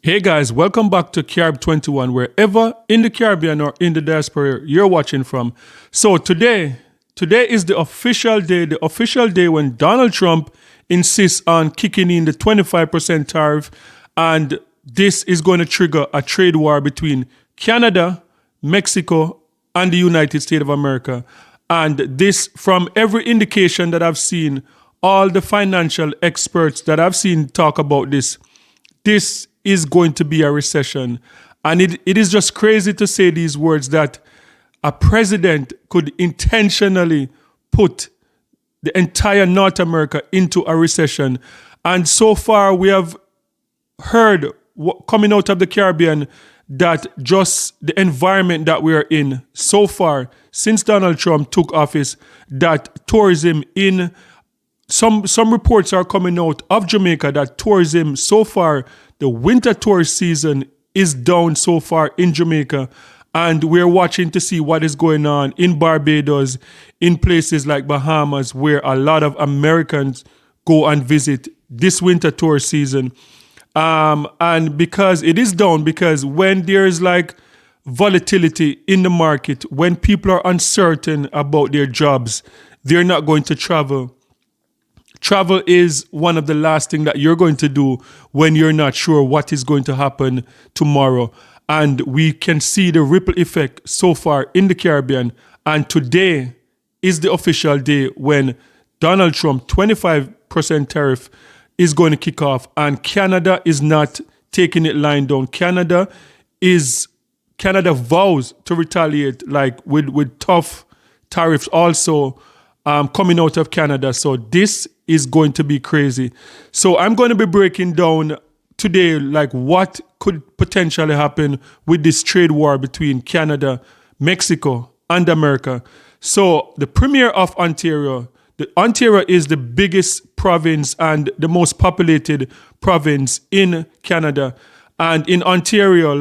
Hey guys, welcome back to Carib 21, wherever in the Caribbean or in the diaspora you're watching from. So today is the official day when Donald Trump insists on kicking in the 25% tariff, and this is going to trigger a trade war between Canada, Mexico, and the United States of America. And this, from every indication that I've seen, all the financial experts that I've seen talk about this is going to be a recession. And it is just crazy to say these words, that a president could intentionally put the entire North America into a recession. And so far we have heard coming out of the Caribbean that just the environment that we are in so far since Donald Trump took office, that tourism in some reports are coming out of Jamaica that tourism so far, the winter tourist season is down so far in Jamaica. And we're watching to see what is going on in Barbados, in places like Bahamas, where a lot of Americans go and visit this winter tourist season. And because it is down, because when there's like volatility in the market, when people are uncertain about their jobs, they're not going to travel. Travel is one of the last things that you're going to do when you're not sure what is going to happen tomorrow. And we can see the ripple effect so far in the Caribbean. And today is the official day when Donald Trump 25% tariff is going to kick off. And Canada is not taking it lying down. Canada vows to retaliate, like with tough tariffs also coming out of Canada. So this is going to be crazy. So I'm going to be breaking down today like what could potentially happen with this trade war between Canada, Mexico, and America. So the Premier of Ontario is the biggest province and the most populated province in Canada. And in Ontario,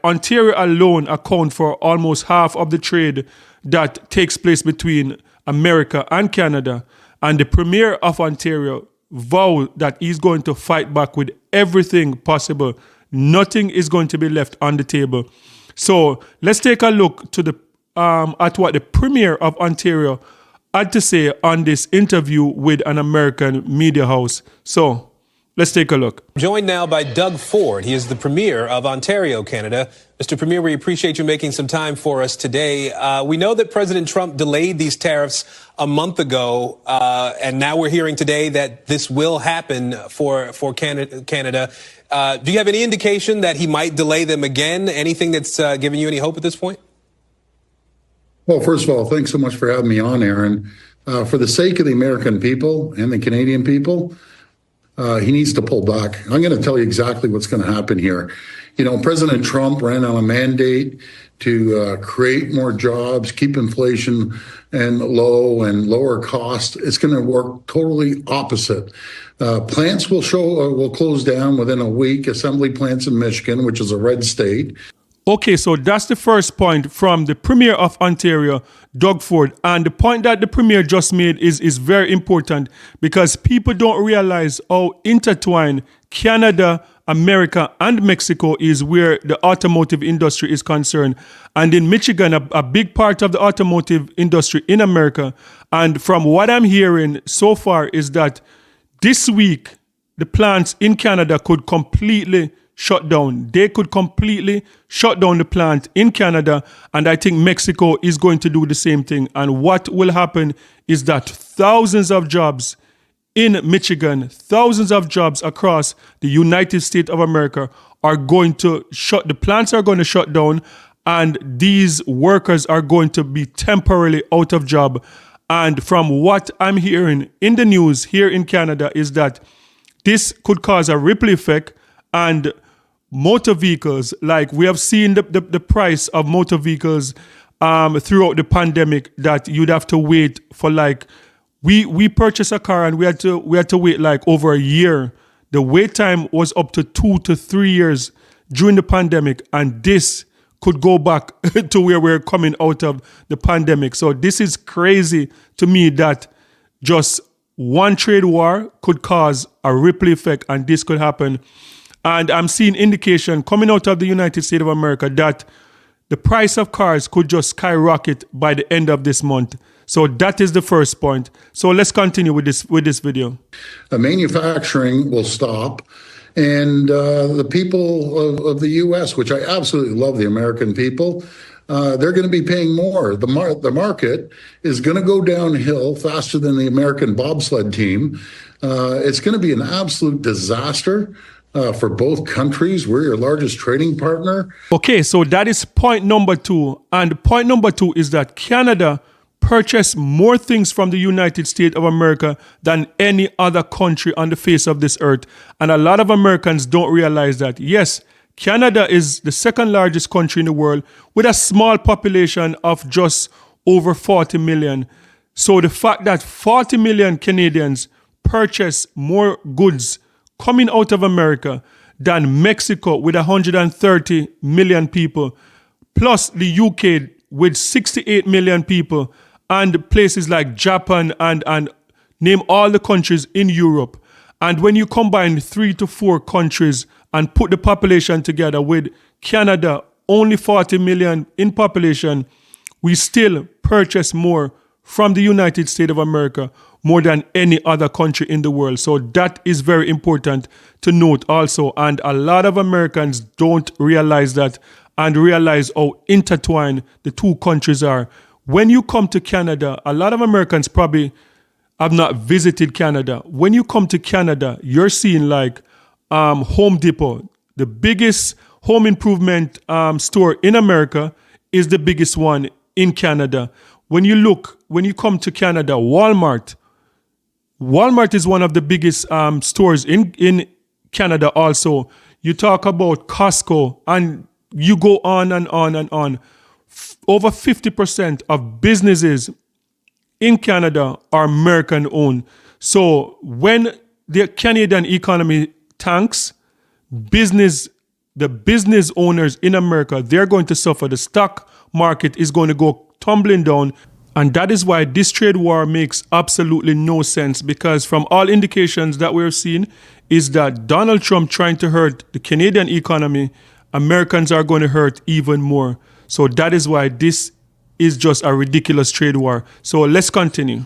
Ontario alone accounts for almost half of the trade that takes place between America and Canada. And the Premier of Ontario vowed that he's going to fight back with everything possible. Nothing is going to be left on the table. So let's take a look to at what the Premier of Ontario had to say on this interview with an American media house. So let's take a look. Joined now by Doug Ford. He is the Premier of Ontario, Canada. Mr. Premier, we appreciate you making some time for us today. We know that President Trump delayed these tariffs a month ago, and now we're hearing today that this will happen for Canada. Do you have any indication that he might delay them again? Anything that's giving you any hope at this point? Well, first of all, thanks so much for having me on, Aaron. For the sake of the American people and the Canadian people, he needs to pull back. I'm going to tell you exactly what's going to happen here. You know, President Trump ran on a mandate to create more jobs, keep inflation and low and lower cost. It's going to work totally opposite. Plants will close down within a week. Assembly plants in Michigan, which is a red state. Okay, so that's the first point from the Premier of Ontario, Doug Ford. And the point that the Premier just made is very important, because people don't realize how intertwined Canada, America, and Mexico is where the automotive industry is concerned. And in Michigan, a big part of the automotive industry in America. And from what I'm hearing so far is that this week, the plants in Canada could completely shut down. They could completely shut down the plant in Canada, and I think Mexico is going to do the same thing. And what will happen is that thousands of jobs in Michigan, thousands of jobs across the United States of America are going to the plants are going to shut down, and these workers are going to be temporarily out of job. And from what I'm hearing in the news here in Canada is that this could cause a ripple effect, and motor vehicles, like we have seen the price of motor vehicles throughout the pandemic, that you'd have to wait for, like, we purchased a car and we had to wait like over a year. The wait time was up to 2 to 3 years during the pandemic, and this could go back to where we're coming out of the pandemic. So this is crazy to me, that just one trade war could cause a ripple effect, and this could happen. And I'm seeing indication coming out of the United States of America that the price of cars could just skyrocket by the end of this month. So that is the first point. So let's continue with this video. Manufacturing will stop. And the people of the U.S., which I absolutely love, the American people, they're going to be paying more. The market is going to go downhill faster than the American bobsled team. It's going to be an absolute disaster for both countries. We're your largest trading partner. Okay, so that is point number 2. And point number 2 is that Canada purchased more things from the United States of America than any other country on the face of this earth. And a lot of Americans don't realize that. Yes, Canada is the second largest country in the world with a small population of just over 40 million. So the fact that 40 million Canadians purchase more goods coming out of America than Mexico with 130 million people, plus the UK with 68 million people, and places like Japan and name all the countries in Europe. And when you combine 3 to 4 countries and put the population together with Canada, only 40 million in population, we still purchase more from the United States of America more than any other country in the world. So that is very important to note also. And a lot of Americans don't realize that and realize how intertwined the two countries are. When you come to Canada, a lot of Americans probably have not visited Canada. When you come to Canada, you're seeing like Home Depot, the biggest home improvement store in America is the biggest one in Canada. When you come to Canada, Walmart is one of the biggest stores in Canada also. You talk about Costco and you go on and on and on. Over 50% of businesses in Canada are American owned. So when the Canadian economy tanks, the business owners in America, they're going to suffer. The stock market is going to go tumbling down. And that is why this trade war makes absolutely no sense, because from all indications that we're seeing is that Donald Trump trying to hurt the Canadian economy, Americans are going to hurt even more. So that is why this is just a ridiculous trade war. So let's continue.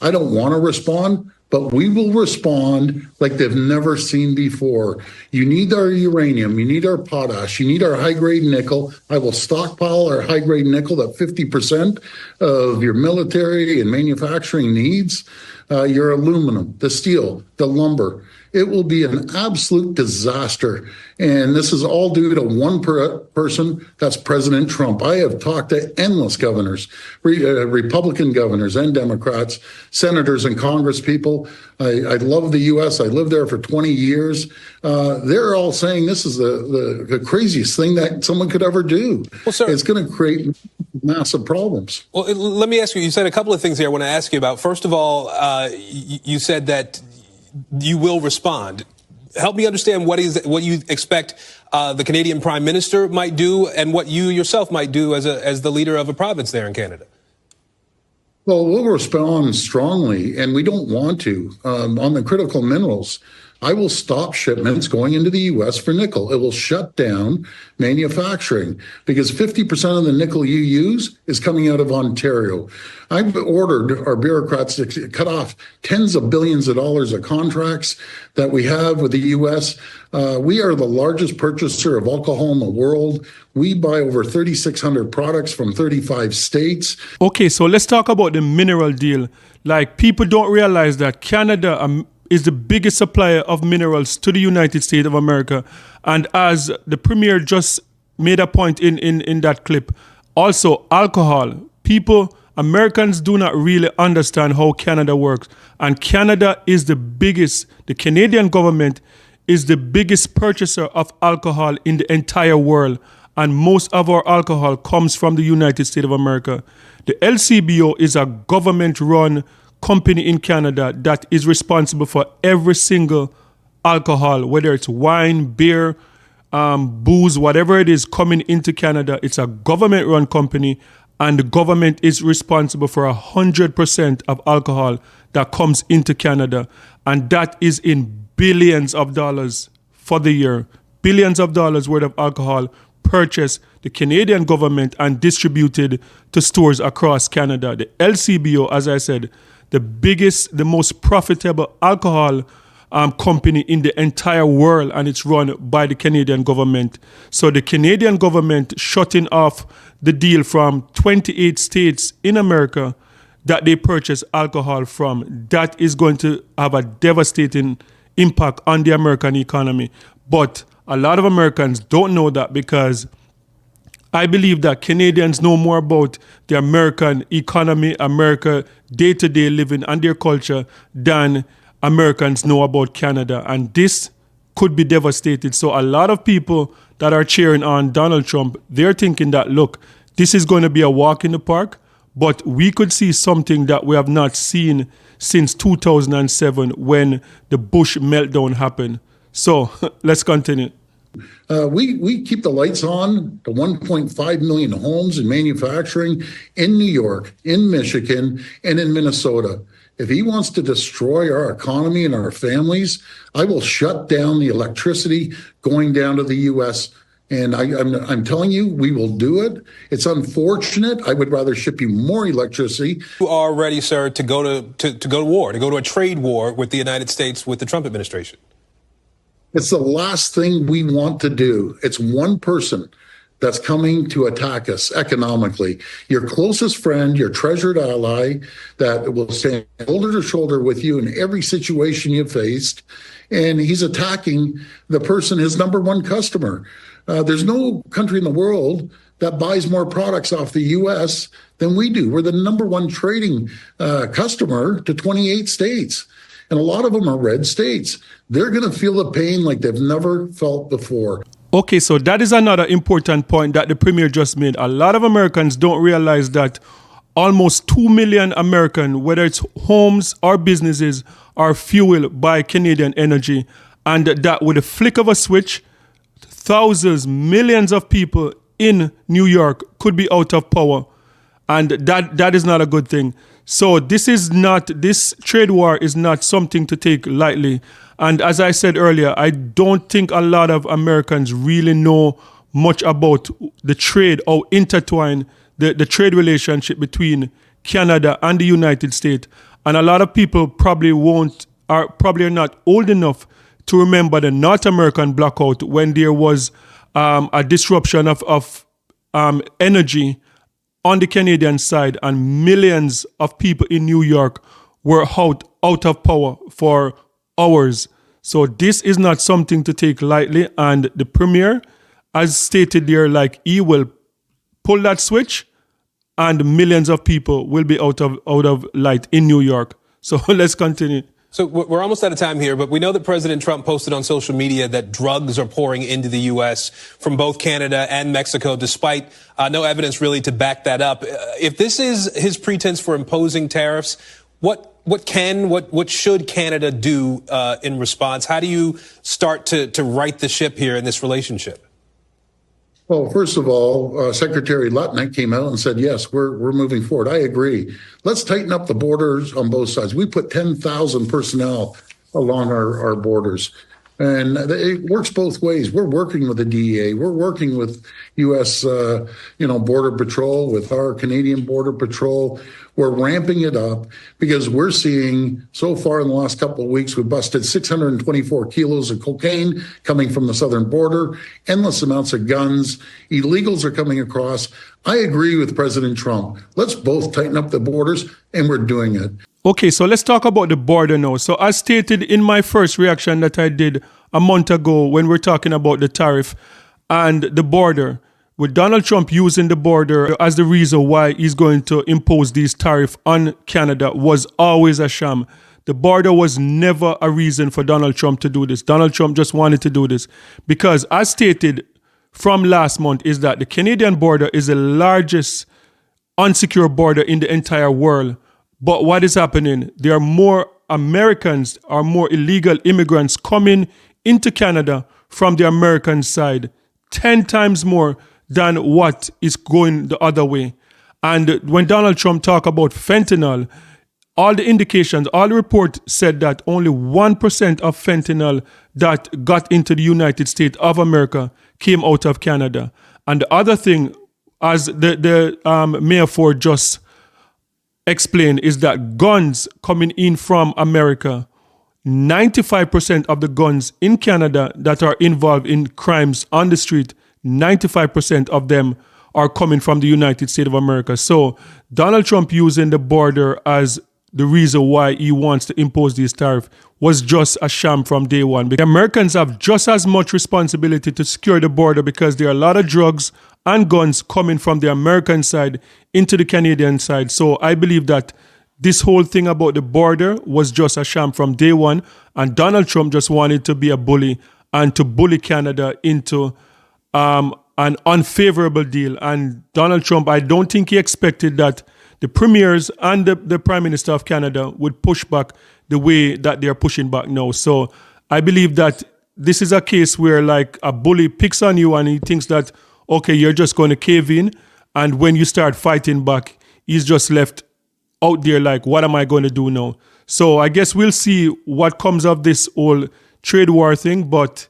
I don't want to respond, but we will respond like they've never seen before. You need our uranium, you need our potash, you need our high-grade nickel. I will stockpile our high-grade nickel at 50% of your military and manufacturing needs. Your aluminum, the steel, the lumber. It will be an absolute disaster. And this is all due to one person, that's President Trump. I have talked to endless governors, Republican governors and Democrats, senators and Congress people. I love the U.S. I lived there for 20 years. They're all saying this is the craziest thing that someone could ever do. Well, sir, it's going to create massive problems. Well, let me ask you, you said a couple of things here I want to ask you about. First of all, you said that you will respond. Help me understand what you expect the Canadian Prime Minister might do and what you yourself might do as the leader of a province there in Canada. Well, we'll respond strongly, and we don't want to. On the critical minerals, I will stop shipments going into the U.S. for nickel. It will shut down manufacturing because 50% of the nickel you use is coming out of Ontario. I've ordered our bureaucrats to cut off tens of billions of dollars of contracts that we have with the U.S. We are the largest purchaser of alcohol in the world. We buy over 3,600 products from 35 states. Okay, so let's talk about the mineral deal. Like, people don't realize that Canada is the biggest supplier of minerals to the United States of America. And as the premier just made a point in that clip, also alcohol. Americans do not really understand how Canada works. And Canada is the Canadian government is the biggest purchaser of alcohol in the entire world. And most of our alcohol comes from the United States of America. The LCBO is a government-run company in Canada that is responsible for every single alcohol, whether it's wine, beer, booze, whatever it is coming into Canada. It's a government-run company, and the government is responsible for 100% of alcohol that comes into Canada, and that is in billions of dollars for the year. billions of dollars worth of alcohol purchased the Canadian government and distributed to stores across Canada. The LCBO, as I said, the biggest, the most profitable alcohol company in the entire world, and it's run by the Canadian government. So the Canadian government shutting off the deal from 28 states in America that they purchase alcohol from, that is going to have a devastating impact on the American economy. But a lot of Americans don't know that, because I believe that Canadians know more about the American economy, America day-to-day living and their culture than Americans know about Canada. And this could be devastating. So a lot of people that are cheering on Donald Trump, they're thinking that, look, this is going to be a walk in the park, but we could see something that we have not seen since 2007 when the Bush meltdown happened. So let's continue. We keep the lights on to 1.5 million homes and manufacturing in New York, in Michigan, and in Minnesota. If he wants to destroy our economy and our families, I will shut down the electricity going down to the U.S. And I'm telling you, we will do it. It's unfortunate. I would rather ship you more electricity. You are ready, sir, to go to war, to go to a trade war with the United States, with the Trump administration. It's the last thing we want to do. It's one person that's coming to attack us economically. Your closest friend, your treasured ally that will stand shoulder to shoulder with you in every situation you've faced. And he's attacking the person, his number one customer. There's no country in the world that buys more products off the U.S. than we do. We're the number one trading customer to 28 states. And a lot of them are red states. They're going to feel the pain like they've never felt before. Okay, so that is another important point that the Premier just made. A lot of Americans don't realize that almost 2 million Americans, whether it's homes or businesses, are fueled by Canadian energy. And that with a flick of a switch, thousands, millions of people in New York could be out of power. And that is not a good thing. So this trade war is not something to take lightly. And as I said earlier, I don't think a lot of Americans really know much about the trade or intertwine the trade relationship between Canada and the United States. And a lot of people probably are not old enough to remember the North American blackout, when there was a disruption of energy on the Canadian side, and millions of people in New York were out of power for hours. So this is not something to take lightly. And the Premier, as stated there, like, he will pull that switch and millions of people will be out of light in New York. So let's continue. So we're almost out of time here, but we know that President Trump posted on social media that drugs are pouring into the U.S. from both Canada and Mexico, despite no evidence really to back that up. If this is his pretense for imposing tariffs, what should Canada do in response? How do you start to right the ship here in this relationship? Well, first of all, Secretary Lutnick came out and said, yes, we're moving forward. I agree. Let's tighten up the borders on both sides. We put 10,000 personnel along our borders. And it works both ways. We're working with the DEA. We're working with U.S. Border Patrol, with our Canadian Border Patrol. We're ramping it up because we're seeing, so far in the last couple of weeks, we've busted 624 kilos of cocaine coming from the southern border, endless amounts of guns. Illegals are coming across. I agree with President Trump. Let's both tighten up the borders, and we're doing it. Okay, so let's talk about the border now. So as stated in my first reaction that I did a month ago when we're talking about the tariff and the border, with Donald Trump using the border as the reason why he's going to impose these tariffs on Canada, was always a sham. The border was never a reason for Donald Trump to do this. Donald Trump just wanted to do this because, as stated from last month, is that the Canadian border is the largest unsecure border in the entire world. But what is happening? There are more Americans or more illegal immigrants coming into Canada from the American side, 10 times more than what is going the other way. And when Donald Trump talk about fentanyl, all the indications, all the report said that only 1% of fentanyl that got into the United States of America came out of Canada. And the other thing, as the Mayor Ford just explained, is that guns coming in from America, 95% of the guns in Canada that are involved in crimes on the street, 95% of them are coming from the United States of America. So Donald Trump using the border as the reason why he wants to impose these tariffs was just a sham from day one. The Americans have just as much responsibility to secure the border because there are a lot of drugs and guns coming from the American side into the Canadian side. So I believe that this whole thing about the border was just a sham from day one, and Donald Trump just wanted to be a bully and to bully Canada into an unfavorable deal. And Donald Trump, I don't think he expected that the premiers and the Prime Minister of Canada would push back the way that they're pushing back now. So I believe that this is a case where like a bully picks on you and he thinks that, okay, you're just going to cave in. And when you start fighting back, he's just left out there like, what am I going to do now? So I guess we'll see what comes of this whole trade war thing. But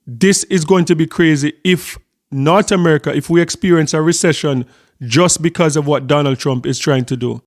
this is going to be crazy if North America, if we experience a recession just because of what Donald Trump is trying to do.